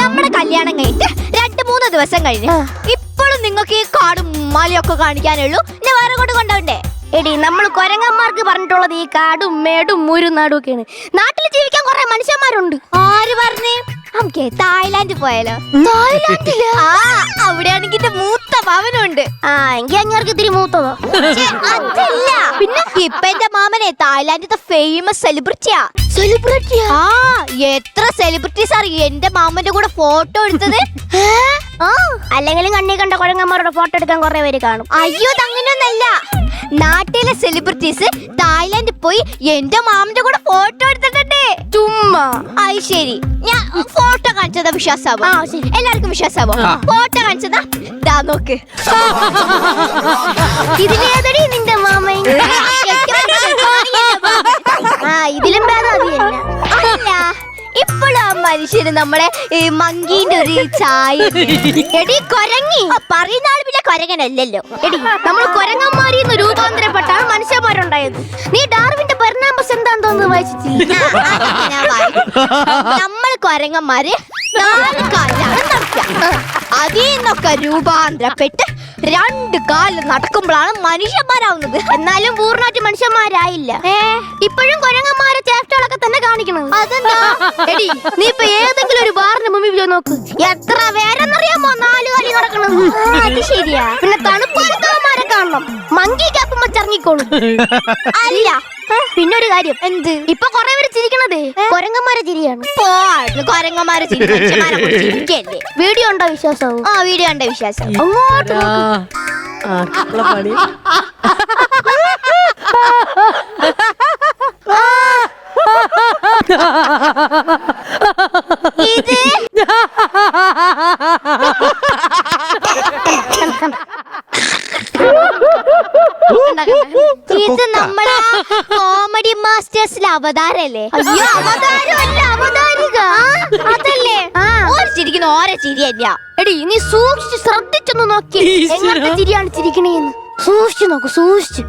നമ്മുടെ കല്യാണം കഴിഞ്ഞിട്ട് 2-3 ദിവസം കഴിഞ്ഞ് ഇപ്പോഴും നിങ്ങൾക്ക് ഈ കാടും മലയൊക്കെ കാണിക്കാനുള്ളൂ. എന്നെ വേറെ കൊണ്ട് കൊണ്ടോണ്ടേ? എടി നമ്മൾ കൊരങ്ങന്മാർക്ക് പറഞ്ഞിട്ടുള്ളത് ഈ കാടും മേടും മുരുനാടും ഒക്കെയാണ്. നാട്ടിൽ ജീവിക്കാൻ കുറെ മനുഷ്യന്മാരുണ്ട്. ആര് പറഞ്ഞേ? നമുക്ക് തായ്ലാന്റ് പോയാലോ? തായ്ലാന്റില് അവിടെയാണെങ്കിൽ മൂത്ത മാമനുണ്ട്. എങ്കിൽ അങ്ങേർക്ക് ഇത്തിരി മൂത്തതോ? അതല്ല, പിന്നെ ഇപ്പൊ എന്റെ മാമനെ തായ്ലാന്റിലത്തെ ഫേമസ് സെലിബ്രിറ്റിയാ. സെലിബ്രിറ്റിയാ? എത്ര സെലിബ്രിറ്റീസ് അറിയും എന്റെ മാമന്റെ കൂടെ ഫോട്ടോ എടുത്തത്. അല്ലെങ്കിലും കണ്ണി കണ്ട കൊരങ്ങന്മാരുടെ ഫോട്ടോ എടുക്കാൻ കുറെ പേര് കാണും. അയ്യോ, അങ്ങനെയൊന്നല്ല. നാട്ടിലെ സെലിബ്രിറ്റീസ് തായ്ലാന്റിൽ പോയി എന്റെ മാമന്റെ കൂടെ ഫോട്ടോ എടുത്തിട്ടുണ്ട്. ചുമ്മാ? അത് ശരി, ഞാൻ ഫോട്ടോ കാണിച്ചതാ വിശ്വാസാവോ? എല്ലാവർക്കും വിശ്വാസാവോ? ഫോട്ടോ കാണിച്ചതാ, ദാ നോക്ക്. ഇതിലേതടി നിന്റെ മാമൻ? ഇതിലും ഭേദം അല്ല, ഇപ്പോഴും ആ മനുഷ്യന് നമ്മളെ മങ്കീന്റെ ഒരു ചായ. എടി കൊരങ്ങി, പറയുന്ന ആൾ പിന്നെ കൊരങ്ങനല്ലല്ലോ. എടി, നമ്മൾ കൊരങ്ങന്മാരിന്ന് രൂപാന്തരപ്പെട്ടാണ് മനുഷ്യന്മാരുണ്ടായത്. നീ ഡാർവിന്റെ പരിണാമം എന്താന്ന് തോന്നുന്നു വായിച്ചിട്ടില്ല? നമ്മൾ കൊരങ്ങന്മാര് 4 കാലാണ് നടക്കുക. അതിൽ നിന്നൊക്കെ രൂപാന്തരപ്പെട്ട് 2 കാല് നടക്കുമ്പോഴാണ് മനുഷ്യന്മാരാവുന്നത്. എന്നാലും പൂർണ്ണമായിട്ട് മനുഷ്യന്മാരായില്ല. ഇപ്പോഴും കൊരങ്ങന്മാരെ ചേഷ്ടകളൊക്കെ തന്നെ കാണിക്കണത്. അതെന്താ? എടി, നീ ഇപ്പൊ ഏതെങ്കിലും ഒരു ബാറിന്റെ മുമ്പിൽ പോയി നോക്ക്. എത്ര പേരെന്നറിയാമോ 4 കാലി നടക്കണത്? അത് ശരിയാ. പിന്നെ തണുപ്പാലത്തവന്മാരെ കാണണം. മങ്കി ക്യാപ്പ് മച്ചിറങ്ങിക്കോളും. അല്ല, പിന്നെ ഒരു കാര്യം, എന്ത്? ഇപ്പൊ കൊറേ പേര് ചിരിക്കണത് കൊരങ്ങന്മാരെ ചിരിയാണ്. കൊരങ്ങന്മാര് ചിരിക്കല്ലേ? വീഡിയോ ഉണ്ടോ വിശ്വാസവും? വീഡിയോ ഉണ്ട് വിശ്വാസം. അങ്ങോട്ട് പണി. ഇത് ഇത് നമ്മളെ കോമഡി മാസ്റ്റേഴ്സിലെ അവതാരല്ലേ? അയ്യോ, അവതാരമല്ല, അവതാരിക. അതല്ലേ? ഓരോ ചിരിക്കുന്ന ഓരോ ചിരി തന്നെയാ. എടി, നീ സൂക്ഷിച്ച് ശ്രദ്ധിച്ചൊന്ന് നോക്കി എങ്ങനത്തെ ചിരിയാണ് ചിരിക്കണേന്ന്. സൂക്ഷിച്ചു നോക്കൂ, സൂക്ഷിച്ചു.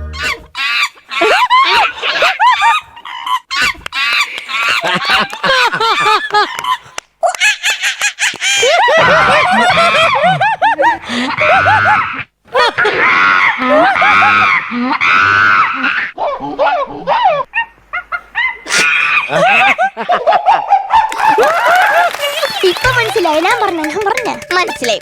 ഇപ്പൊ മനസ്സിലായി? ഞാൻ പറഞ്ഞ മനസ്സിലായി.